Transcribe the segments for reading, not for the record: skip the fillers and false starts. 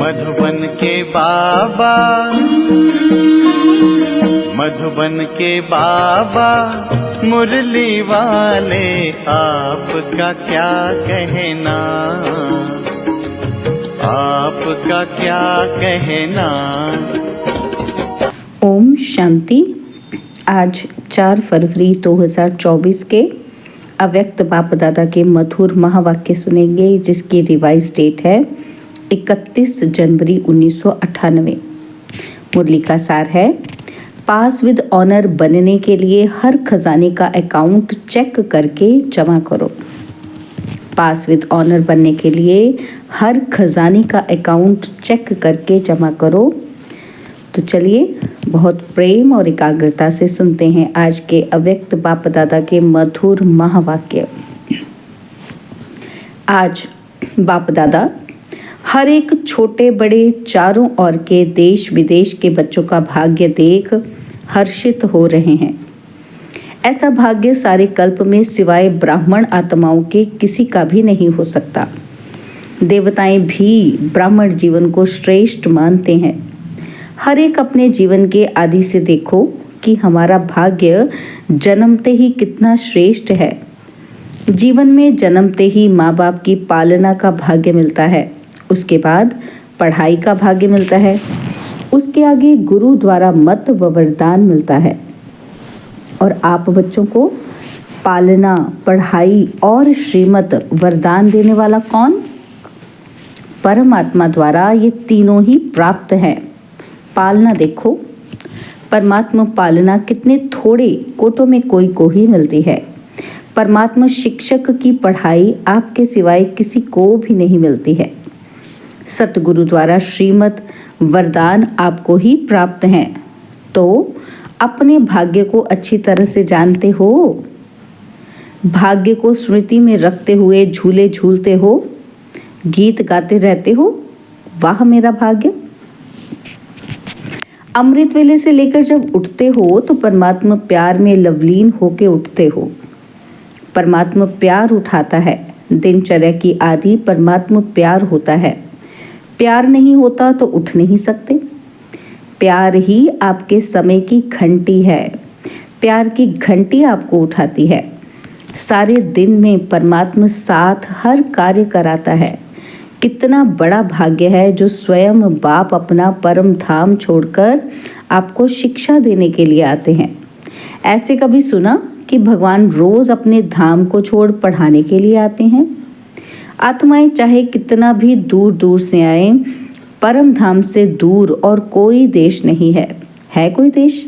मधुबन के बाबा, मधुबन के बाबा मुरली वाले, आपका क्या कहना, आपका क्या कहना। ओम शांति। आज 4 फरवरी 2024 के अव्यक्त बाप दादा के मधुर महावाक्य सुनेंगे, जिसकी रिवाइज डेट है 31 जनवरी 1998। मुरली का सार है, पास विद ऑनर बनने के लिए हर खजाने का अकाउंट चेक करके जमा करो। पास विद ऑनर बनने के लिए हर खजाने का अकाउंट चेक करके जमा करो। तो चलिए बहुत प्रेम और एकाग्रता से सुनते हैं आज के अव्यक्त बाप दादा के मधुर महावाक्य। आज बाप दादा हर एक छोटे बड़े चारों ओर के देश विदेश के बच्चों का भाग्य देख हर्षित हो रहे हैं। ऐसा भाग्य सारे कल्प में सिवाय ब्राह्मण आत्माओं के किसी का भी नहीं हो सकता। देवताएं भी ब्राह्मण जीवन को श्रेष्ठ मानते हैं। हर एक अपने जीवन के आदि से देखो कि हमारा भाग्य जन्मते ही कितना श्रेष्ठ है। जीवन में जन्मते ही माँ बाप की पालना का भाग्य मिलता है, उसके बाद पढ़ाई का भाग्य मिलता है, उसके आगे गुरु द्वारा मत व वरदान मिलता है। और आप बच्चों को पालना, पढ़ाई और श्रीमत वरदान देने वाला कौन? परमात्मा द्वारा ये तीनों ही प्राप्त हैं। पालना देखो, परमात्मा पालना कितने थोड़े कोटों में कोई को ही मिलती है। परमात्मा शिक्षक की पढ़ाई आपके सिवाय किसी को भी नहीं मिलती है। सतगुरु द्वारा श्रीमत वरदान आपको ही प्राप्त हैं। तो अपने भाग्य को अच्छी तरह से जानते हो। भाग्य को स्मृति में रखते हुए झूले झूलते हो, गीत गाते रहते हो, वाह मेरा भाग्य। अमृत वेले से लेकर जब उठते हो तो परमात्मा प्यार में लवलीन होके उठते हो। परमात्मा प्यार उठाता है। दिनचर्या की आदि परमात्मा प्यार होता है। प्यार नहीं होता तो उठ नहीं सकते। प्यार ही आपके समय की घंटी है। प्यार की घंटी आपको उठाती है। सारे दिन में परमात्मा साथ हर कार्य कराता है। कितना बड़ा भाग्य है जो स्वयं बाप अपना परम धाम छोड़कर आपको शिक्षा देने के लिए आते हैं। ऐसे कभी सुना कि भगवान रोज अपने धाम को छोड़ पढ़ाने के लिए आते हैं? आत्माएं चाहे कितना भी दूर दूर से आए, परम धाम से दूर और कोई देश नहीं है। है कोई देश?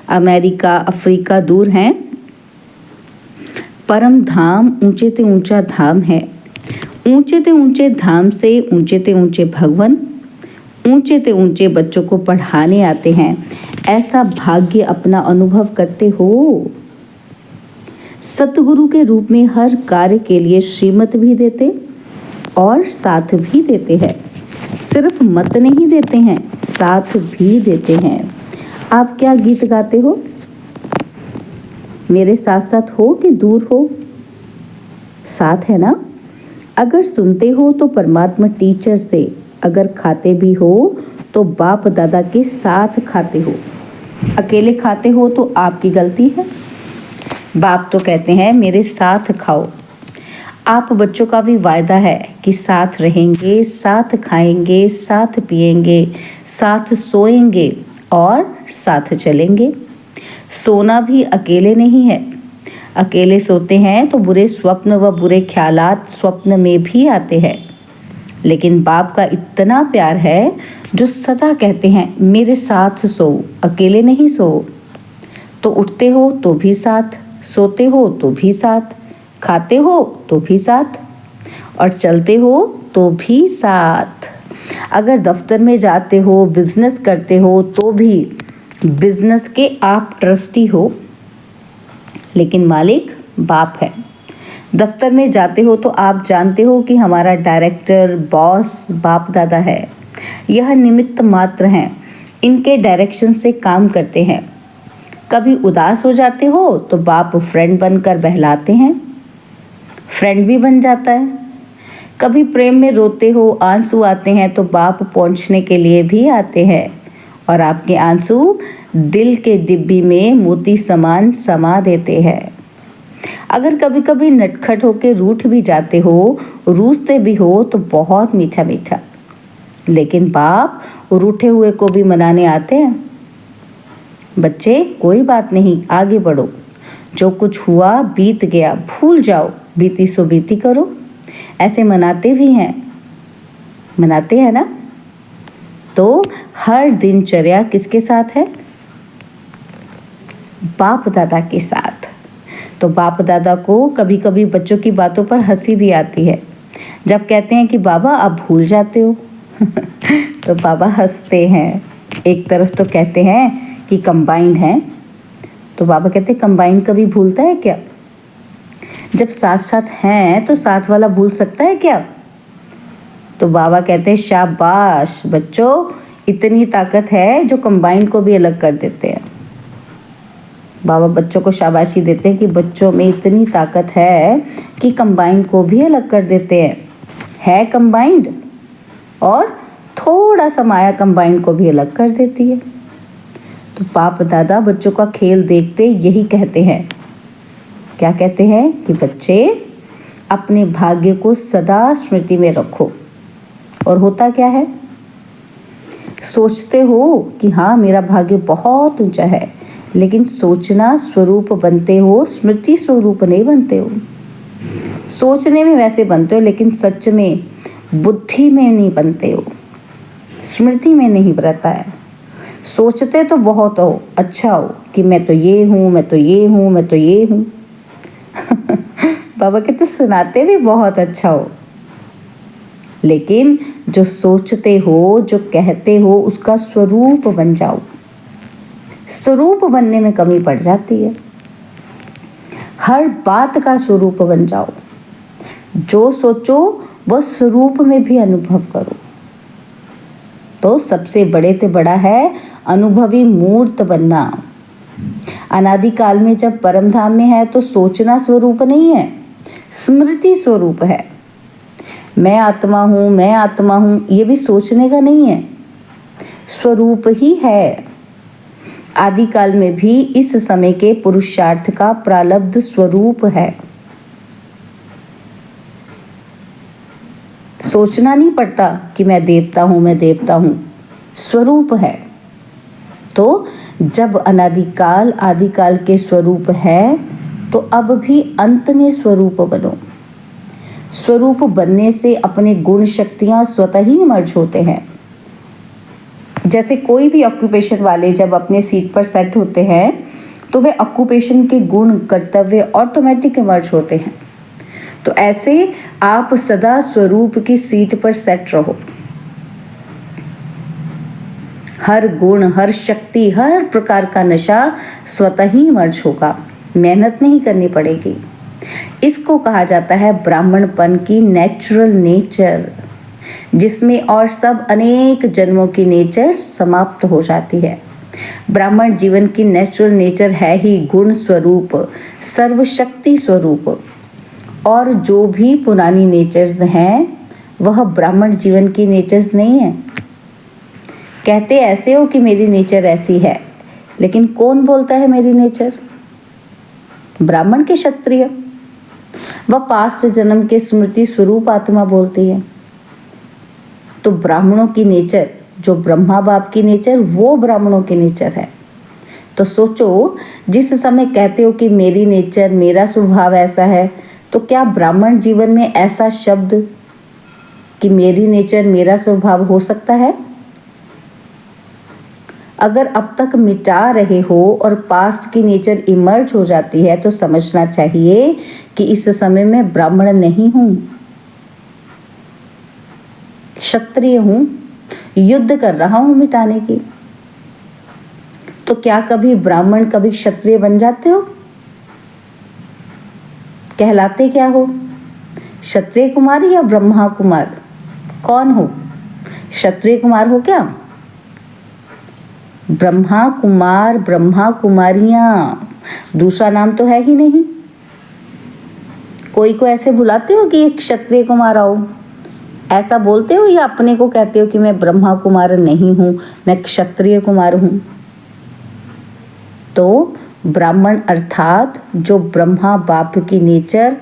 अमेरिका, अफ्रीका दूर हैं? परम धाम ऊंचे ते ऊंचा धाम है। ऊंचे ते ऊंचे धाम से ऊंचे ते ऊंचे भगवान ऊंचे ते ऊंचे बच्चों को पढ़ाने आते हैं। ऐसा भाग्य अपना अनुभव करते हो। सतगुरु के रूप में हर कार्य के लिए श्रीमत भी देते और साथ भी देते हैं। सिर्फ मत नहीं देते हैं, साथ भी देते हैं। आप क्या गीत गाते हो? मेरे साथ साथ हो कि दूर हो? साथ है ना? अगर सुनते हो तो परमात्मा टीचर से, अगर खाते भी हो तो बाप दादा के साथ खाते हो। अकेले खाते हो तो आपकी गलती है। बाप तो कहते हैं मेरे साथ खाओ। आप बच्चों का भी वायदा है कि साथ रहेंगे, साथ खाएंगे, साथ पिएंगे, साथ सोएंगे और साथ चलेंगे। सोना भी अकेले नहीं है। अकेले सोते हैं तो बुरे स्वप्न व बुरे ख्यालात स्वप्न में भी आते हैं। लेकिन बाप का इतना प्यार है जो सदा कहते हैं मेरे साथ सो, अकेले नहीं सो। तो उठते हो तो भी साथ, सोते हो तो भी साथ, खाते हो तो भी साथ और चलते हो तो भी साथ। अगर दफ्तर में जाते हो, बिजनेस करते हो तो भी बिजनेस के आप ट्रस्टी हो, लेकिन मालिक बाप है। दफ्तर में जाते हो तो आप जानते हो कि हमारा डायरेक्टर, बॉस बाप दादा है। यह निमित्त मात्र हैं, इनके डायरेक्शन से काम करते हैं। कभी उदास हो जाते हो तो बाप फ्रेंड बनकर बहलाते हैं, फ्रेंड भी बन जाता है। कभी प्रेम में रोते हो, आंसू आते हैं तो बाप पहुंचने के लिए भी आते हैं और आपके आंसू दिल के डिब्बी में मोती समान समा देते हैं। अगर कभी कभी नटखट होके रूठ भी जाते हो, रूठते भी हो तो बहुत मीठा मीठा, लेकिन बाप रूठे हुए को भी मनाने आते हैं। बच्चे कोई बात नहीं, आगे बढ़ो, जो कुछ हुआ बीत गया, भूल जाओ, बीती सो बीती करो, ऐसे मनाते भी हैं, मनाते हैं ना। तो हर दिनचर्या किसके साथ है? बाप दादा के साथ। तो बाप दादा को कभी कभी बच्चों की बातों पर हंसी भी आती है। जब कहते हैं कि बाबा आप भूल जाते हो तो बाबा हंसते हैं। एक तरफ तो कहते हैं कि कंबाइंड है, तो बाबा कहते हैं कंबाइंड कभी भूलता है क्या? जब साथ साथ हैं तो साथ वाला भूल सकता है क्या? तो बाबा कहते हैं शाबाश बच्चों, इतनी ताकत है जो कंबाइंड को भी अलग कर देते हैं। बाबा बच्चों को शाबाशी देते हैं कि बच्चों में इतनी ताकत है कि कंबाइंड को भी अलग कर देते हैं। है कंबाइंड और थोड़ा सा माया कंबाइंड को भी अलग कर देती है। तो बाप दादा बच्चों का खेल देखते यही कहते हैं। क्या कहते हैं? कि बच्चे अपने भाग्य को सदा स्मृति में रखो। और होता क्या है? सोचते हो कि हाँ मेरा भाग्य बहुत ऊंचा है, लेकिन सोचना स्वरूप बनते हो, स्मृति स्वरूप नहीं बनते हो। सोचने में वैसे बनते हो, लेकिन सच में बुद्धि में नहीं बनते हो, स्मृति में नहीं रहता है। सोचते तो बहुत हो, अच्छा हो कि मैं तो ये हूँ, मैं तो ये हूँ, मैं तो ये हूँ बाबा कहते सुनाते भी बहुत अच्छा हो, लेकिन जो सोचते हो, जो कहते हो, उसका स्वरूप बन जाओ। स्वरूप बनने में कमी पड़ जाती है। हर बात का स्वरूप बन जाओ। जो सोचो वह स्वरूप में भी अनुभव करो। तो सबसे बड़े से बड़ा है अनुभवी मूर्त बनना। अनादिकाल में जब परम धाम में है तो सोचना स्वरूप नहीं है, स्मृति स्वरूप है। मैं आत्मा हूँ, मैं आत्मा हूँ, ये भी सोचने का नहीं है, स्वरूप ही है। आदिकाल में भी इस समय के पुरुषार्थ का प्रारब्ध स्वरूप है। सोचना नहीं पड़ता कि मैं देवता हूँ, मैं देवता हूँ, स्वरूप है। तो जब अनादिकाल आदिकाल के स्वरूप है तो अब भी अंत में स्वरूप बनो। स्वरूप बनने से अपने गुण शक्तियाँ स्वतः ही इमर्ज होते हैं। जैसे कोई भी ऑक्यूपेशन वाले जब अपने सीट पर सेट होते हैं तो वे ऑक्यूपेशन के गुण कर्तव्य ऑटोमेटिक इमर्ज होते हैं। तो ऐसे आप सदा स्वरूप की सीट पर सेट रहो। हर गुण, हर शक्ति, हर प्रकार का नशा स्वतः ही इमर्ज होगा, मेहनत नहीं करनी पड़ेगी। इसको कहा जाता है ब्राह्मणपन की नेचुरल नेचर, जिसमें और सब अनेक जन्मों की नेचर समाप्त हो जाती है। ब्राह्मण जीवन की नेचुरल नेचर है ही गुण स्वरूप, सर्वशक्ति स्वरूप। और जो भी पुरानी नेचर्स हैं वह ब्राह्मण जीवन की नेचर्स नहीं है। कहते ऐसे हो कि मेरी नेचर ऐसी है, लेकिन कौन बोलता है मेरी नेचर? ब्राह्मण के क्षत्रिय। वह पास्ट जन्म के स्मृति स्वरूप आत्मा बोलती है। तो ब्राह्मणों की नेचर, जो ब्रह्मा बाप की नेचर, वो ब्राह्मणों की नेचर है। तो सोचो, जिस समय कहते हो कि मेरी नेचर, मेरा स्वभाव ऐसा है, तो क्या ब्राह्मण जीवन में ऐसा शब्द कि मेरी नेचर, मेरा स्वभाव हो सकता है? अगर अब तक मिटा रहे हो और पास्ट की नेचर इमर्ज हो जाती है तो समझना चाहिए कि इस समय मैं ब्राह्मण नहीं हूं, क्षत्रिय हूं, युद्ध कर रहा हूं मिटाने की। तो क्या कभी ब्राह्मण कभी क्षत्रिय बन जाते हो? कहलाते क्या हो? क्षत्रिय कुमार या ब्रह्मा कुमार? कौन हो? क्षत्रिय कुमार हो क्या? ब्रह्मा कुमार, ब्रह्मा कुमारियां, दूसरा नाम तो है ही नहीं। कोई को ऐसे बुलाते हो कि एक क्षत्रिय कुमार आओ? ऐसा बोलते हो या अपने को कहते हो कि मैं ब्रह्मा कुमार नहीं हूँ, मैं क्षत्रिय कुमार हूँ? तो ब्राह्मण अर्थात जो ब्रह्मा बाप की नेचर,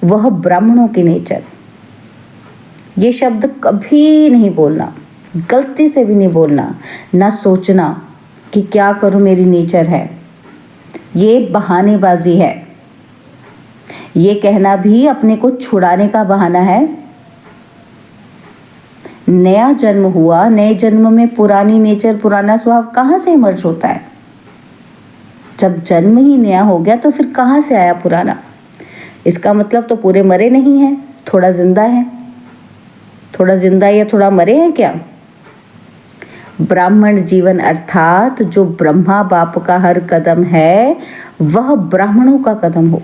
वह ब्राह्मणों की नेचर। ये शब्द कभी नहीं बोलना, गलती से भी नहीं बोलना, ना सोचना कि क्या करूं मेरी नेचर है। ये बहानेबाजी है। ये कहना भी अपने को छुड़ाने का बहाना है। नया जन्म हुआ, नए जन्म में पुरानी नेचर, पुराना स्वभाव कहाँ से इमर्ज होता है? जब जन्म ही नया हो गया तो फिर कहाँ से आया पुराना? इसका मतलब तो पूरे मरे नहीं हैं, थोड़ा जिंदा है। थोड़ा जिंदा या थोड़ा मरे हैं क्या? ब्राह्मण जीवन अर्थात जो ब्रह्मा बाप का हर कदम है वह ब्राह्मणों का कदम हो।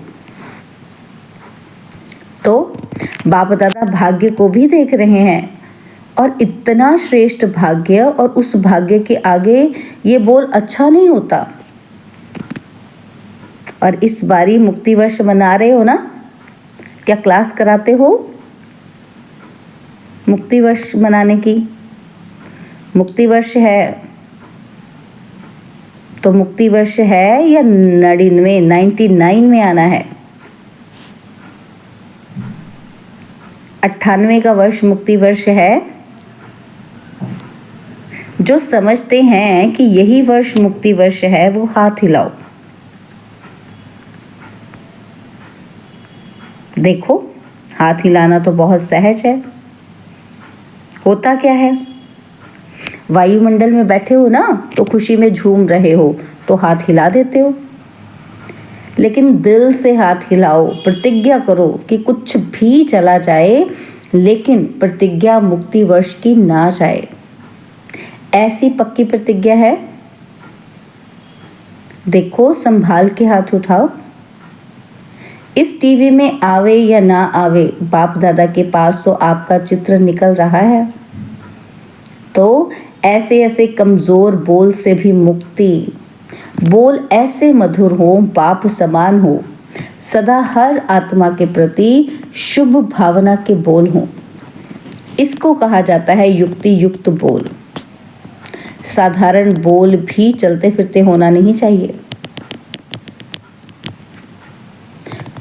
तो बाप दादा भाग्य को भी देख रहे हैं, और इतना श्रेष्ठ भाग्य, और उस भाग्य के आगे ये बोल अच्छा नहीं होता। और इस बारी मुक्ति वर्ष मना रहे हो ना? क्या क्लास कराते हो मुक्ति वर्ष मनाने की? मुक्ति वर्ष है तो मुक्ति वर्ष है या 99 में आना है? 98 का वर्ष मुक्ति वर्ष है। जो समझते हैं कि यही वर्ष मुक्ति वर्ष है वो हाथ हिलाओ। देखो, हाथ हिलाना तो बहुत सहज है। होता क्या है, वायुमंडल में बैठे हो ना तो खुशी में झूम रहे हो तो हाथ हिला देते हो, लेकिन दिल से हाथ हिलाओ, प्रतिज्ञा करो कि कुछ भी चला जाए लेकिन प्रतिज्ञा मुक्ति वर्ष की ना जाए। ऐसी पक्की प्रतिज्ञा है? देखो, संभाल के हाथ उठाओ। इस टीवी में आवे या ना आवे, बाप दादा के पास तो आपका चित्र निकल रहा है। तो ऐसे ऐसे कमज़ोर बोल से भी मुक्ति, बोल ऐसे मधुर हो, बाप समान हो, सदा हर आत्मा के प्रति शुभ भावना के बोल हो। इसको कहा जाता है युक्ति युक्त बोल। साधारण बोल भी चलते फिरते होना नहीं चाहिए।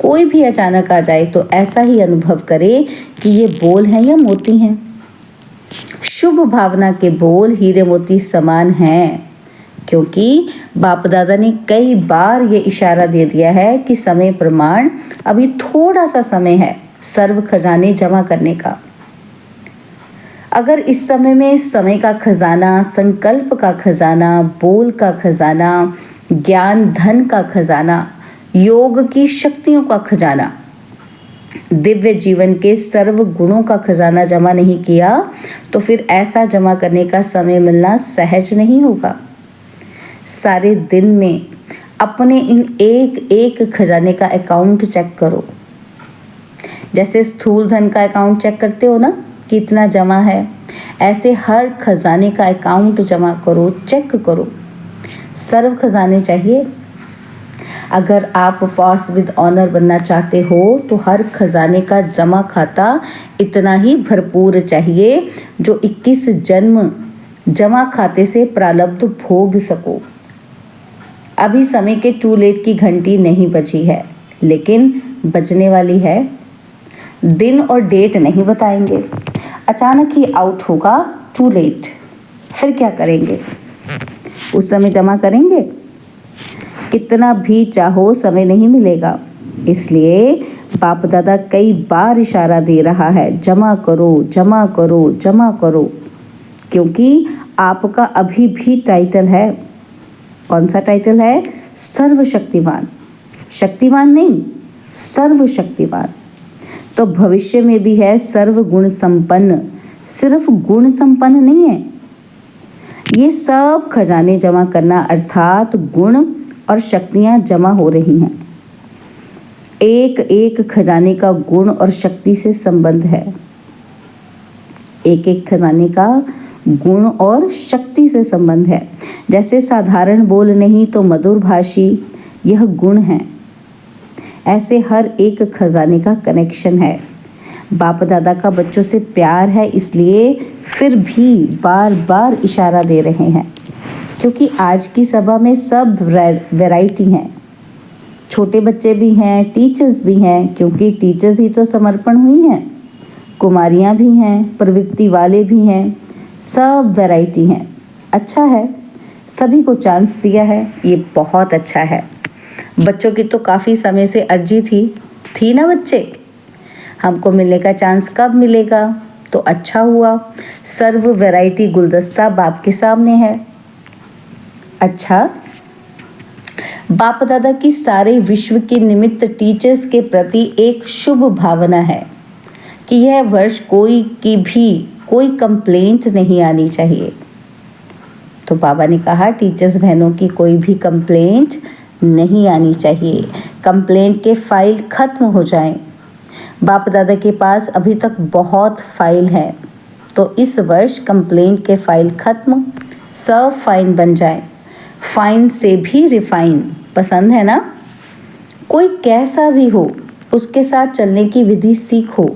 कोई भी अचानक आ जाए तो ऐसा ही अनुभव करे कि ये बोल हैं या मोती हैं। शुभ भावना के बोल हीरे मोती समान हैं, क्योंकि बाप दादा ने कई बार ये इशारा दे दिया है कि समय प्रमाण, अभी थोड़ा सा समय है सर्व खजाने जमा करने का। अगर इस समय में समय का खजाना, संकल्प का खजाना, बोल का खजाना, ज्ञान धन का खजाना, योग की शक्तियों का खजाना, दिव्य जीवन के सर्व गुणों का खजाना जमा नहीं किया तो फिर ऐसा जमा करने का समय मिलना सहज नहीं होगा। सारे दिन में अपने इन एक एक खजाने का अकाउंट चेक करो। जैसे स्थूल धन का अकाउंट चेक करते हो ना, कितना जमा है, ऐसे हर खजाने का अकाउंट जमा करो, चेक करो। सर्व खजाने चाहिए। अगर आप पास विद ऑनर बनना चाहते हो तो हर खजाने का जमा खाता इतना ही भरपूर चाहिए जो 21 जन्म जमा खाते से प्रारब्ध भोग सको। अभी समय के टू लेट की घंटी नहीं बजी है, लेकिन बजने वाली है। दिन और डेट नहीं बताएंगे, अचानक ही आउट होगा, टू लेट। फिर क्या करेंगे? उस समय जमा करेंगे? कितना भी चाहो समय नहीं मिलेगा। इसलिए बाप दादा कई बार इशारा दे रहा है, जमा करो, जमा करो, जमा करो, क्योंकि आपका अभी भी टाइटल है। कौन सा टाइटल है? सर्वशक्तिवान। शक्तिवान नहीं, सर्वशक्तिवान। तो भविष्य में भी है सर्व गुण संपन्न। सिर्फ गुण संपन्न नहीं है, ये सब खजाने जमा करना अर्थात गुण और शक्तियां जमा हो रही हैं। एक एक खजाने का गुण और शक्ति से संबंध है। एक एक खजाने का गुण और शक्ति से संबंध है। जैसे साधारण बोल नहीं तो मधुर भाषी, यह गुण है। ऐसे हर एक खजाने का कनेक्शन है। बाप दादा का बच्चों से प्यार है, इसलिए फिर भी बार बार इशारा दे रहे हैं, क्योंकि आज की सभा में सब वैरायटी हैं। छोटे बच्चे भी हैं, टीचर्स भी हैं, क्योंकि टीचर्स ही तो समर्पण हुई हैं। कुमारियाँ भी हैं, प्रवृत्ति वाले भी हैं, सब वैरायटी हैं। अच्छा है, सभी को चांस दिया है, ये बहुत अच्छा है। बच्चों की तो काफ़ी समय से अर्जी थी ना बच्चे, हमको मिलने का चांस कब मिलेगा? तो अच्छा हुआ, सर्व वैरायटी गुलदस्ता बाप के सामने है। अच्छा, बाप दादा की सारे विश्व के निमित्त टीचर्स के प्रति एक शुभ भावना है कि यह वर्ष कोई कंप्लेंट नहीं आनी चाहिए। तो बाबा ने कहा टीचर्स बहनों की कोई भी कंप्लेंट नहीं आनी चाहिए, कंप्लेंट के फाइल खत्म हो जाएं। बाप दादा के पास अभी तक बहुत फाइल है, तो इस वर्ष कंप्लेंट के फाइल खत्म, सब फाइन बन जाए। फाइन से भी रिफाइन, पसंद है ना? कोई कैसा भी हो, उसके साथ चलने की विधि सीखो।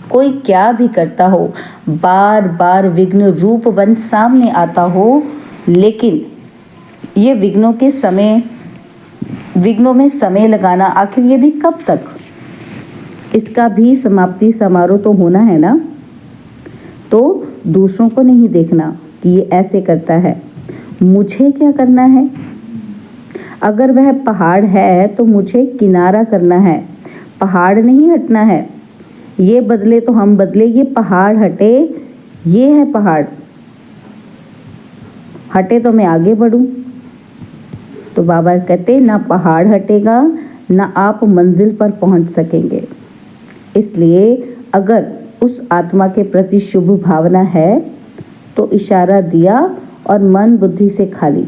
कोई क्या भी करता हो, बार बार विघ्न रूप बन सामने आता हो, लेकिन ये विघ्नों में समय लगाना, आखिर ये भी कब तक? इसका भी समाप्ति समारोह तो होना है ना। तो दूसरों को नहीं देखना कि ये ऐसे करता है, मुझे क्या करना है। अगर वह पहाड़ है तो मुझे किनारा करना है, पहाड़ नहीं हटना है। ये बदले तो हम बदले, ये पहाड़ हटे, ये है पहाड़, हटे तो मैं आगे बढ़ूं। तो बाबा कहते ना पहाड़ हटेगा, ना आप मंजिल पर पहुंच सकेंगे। इसलिए अगर उस आत्मा के प्रति शुभ भावना है तो इशारा दिया और मन बुद्धि से खाली।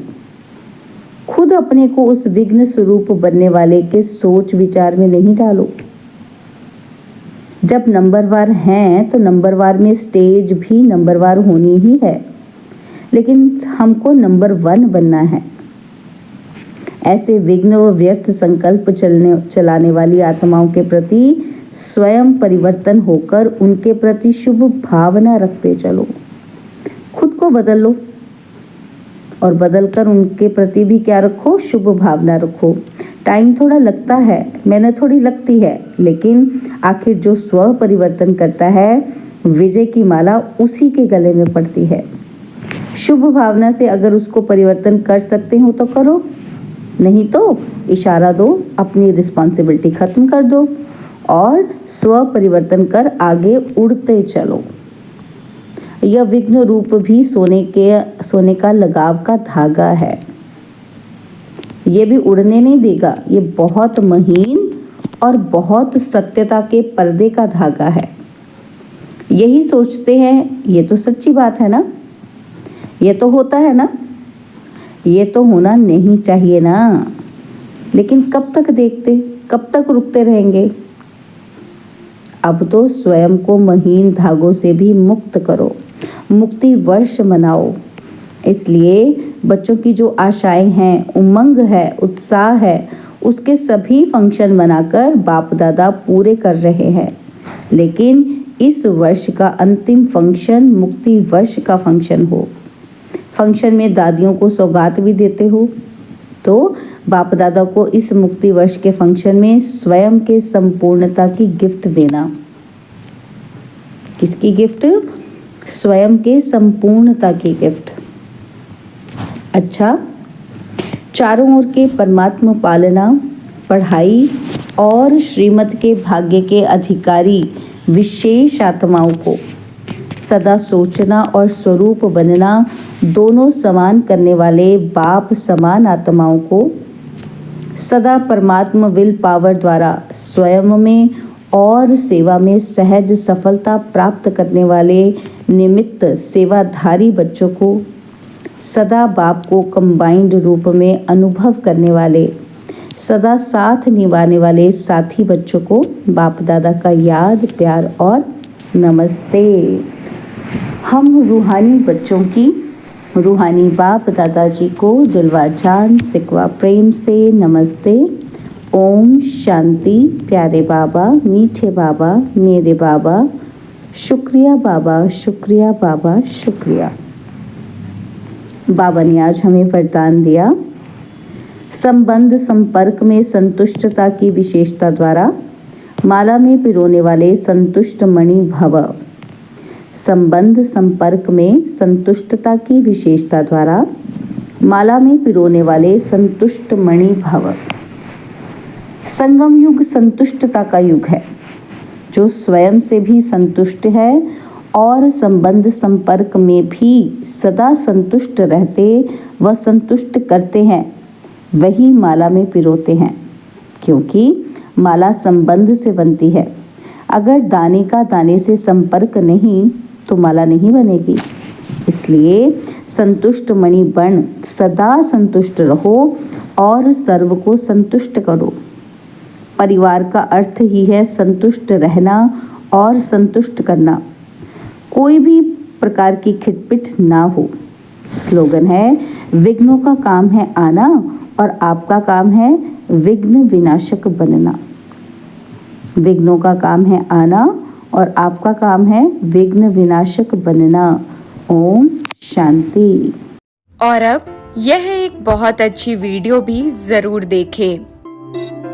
खुद अपने को उस विघ्न स्वरूप बनने वाले के सोच विचार में नहीं डालो। जब नंबरवार हैं तो नंबरवार में स्टेज भी नंबरवार होनी ही है, लेकिन हमको नंबर 1 बनना है। ऐसे विघ्न व व्यर्थ संकल्प चलाने वाली आत्माओं के प्रति स्वयं परिवर्तन होकर उनके प्रति शुभ भावना रखते चलो। खुद को बदल लो और बदलकर उनके प्रति भी क्या रखो? शुभ भावना रखो। टाइम थोड़ा लगता है, मेहनत थोड़ी लगती है, लेकिन आखिर जो स्व परिवर्तन करता है, विजय की माला उसी के गले में पड़ती है। शुभ भावना से अगर उसको परिवर्तन कर सकते हो तो करो, नहीं तो इशारा दो, अपनी रिस्पॉन्सिबिलिटी खत्म कर दो और स्व परिवर्तन कर आगे उड़ते चलो। यह विघ्न रूप भी सोने का लगाव का धागा है, ये भी उड़ने नहीं देगा। ये बहुत महीन और बहुत सत्यता के पर्दे का धागा है। यही सोचते हैं, ये तो सच्ची बात है ना, ये तो होता है ना, ये तो होना नहीं चाहिए ना। लेकिन कब तक देखते, कब तक रुकते रहेंगे? अब तो स्वयं को महीन धागों से भी मुक्त करो, मुक्ति वर्ष मनाओ। इसलिए बच्चों की जो आशाएं हैं, उमंग है, उत्साह है, उसके सभी फंक्शन मनाकर बाप दादा पूरे कर रहे हैं। लेकिन इस वर्ष का अंतिम फंक्शन मुक्ति वर्ष का फंक्शन हो। फंक्शन में दादियों को सौगात भी देते हो, तो बाप दादा को इस मुक्ति वर्ष के फंक्शन में स्वयं के संपूर्णता की गिफ्ट देना। किसकी गिफ्ट? स्वयं के संपूर्णता की गिफ्ट। अच्छा, चारों ओर के परमात्मा पालना, पढ़ाई और श्रीमत के भाग्य के अधिकारी विशेष आत्माओं को सदा सोचना और स्वरूप बनना दोनों समान करने वाले बाप समान आत्माओं को सदा परमात्मा विल पावर द्वारा स्वयं में और सेवा में सहज सफलता प्राप्त करने वाले निमित्त सेवाधारी बच्चों को सदा बाप को कंबाइंड रूप में अनुभव करने वाले सदा साथ निभाने वाले साथी बच्चों को बाप दादा का याद, प्यार और नमस्ते। हम रूहानी बच्चों की रूहानी बाप दादाजी को दिलवा जान सिकवा प्रेम से नमस्ते। ओम शांति। प्यारे बाबा, मीठे बाबा, मेरे बाबा, शुक्रिया बाबा, शुक्रिया बाबा, शुक्रिया। बाबा ने आज हमें वरदान दिया, संबंध संपर्क में संतुष्टता की विशेषता द्वारा माला में पिरोने वाले संतुष्ट मणि भव। संबंध संपर्क में संतुष्टता की विशेषता द्वारा माला में पिरोने वाले संतुष्ट मणि भव। संगम युग संतुष्टता का युग है। जो स्वयं से भी संतुष्ट है और संबंध संपर्क में भी सदा संतुष्ट रहते व संतुष्ट करते हैं, वही माला में पिरोते हैं, क्योंकि माला संबंध से बनती है। अगर दाने का दाने से संपर्क नहीं तो माला नहीं बनेगी। इसलिए संतुष्ट मणि बन सदा संतुष्ट रहो और सर्व को संतुष्ट करो। परिवार का अर्थ ही है संतुष्ट रहना और संतुष्ट करना, कोई भी प्रकार की खिटपिट ना हो। स्लोगन है, विघ्नों का काम है आना और आपका काम है विघ्न विनाशक बनना। विघ्नों का काम है आना और आपका काम है विघ्न विनाशक बनना। ओम शांति। और अब यह एक बहुत अच्छी वीडियो भी जरूर देखें।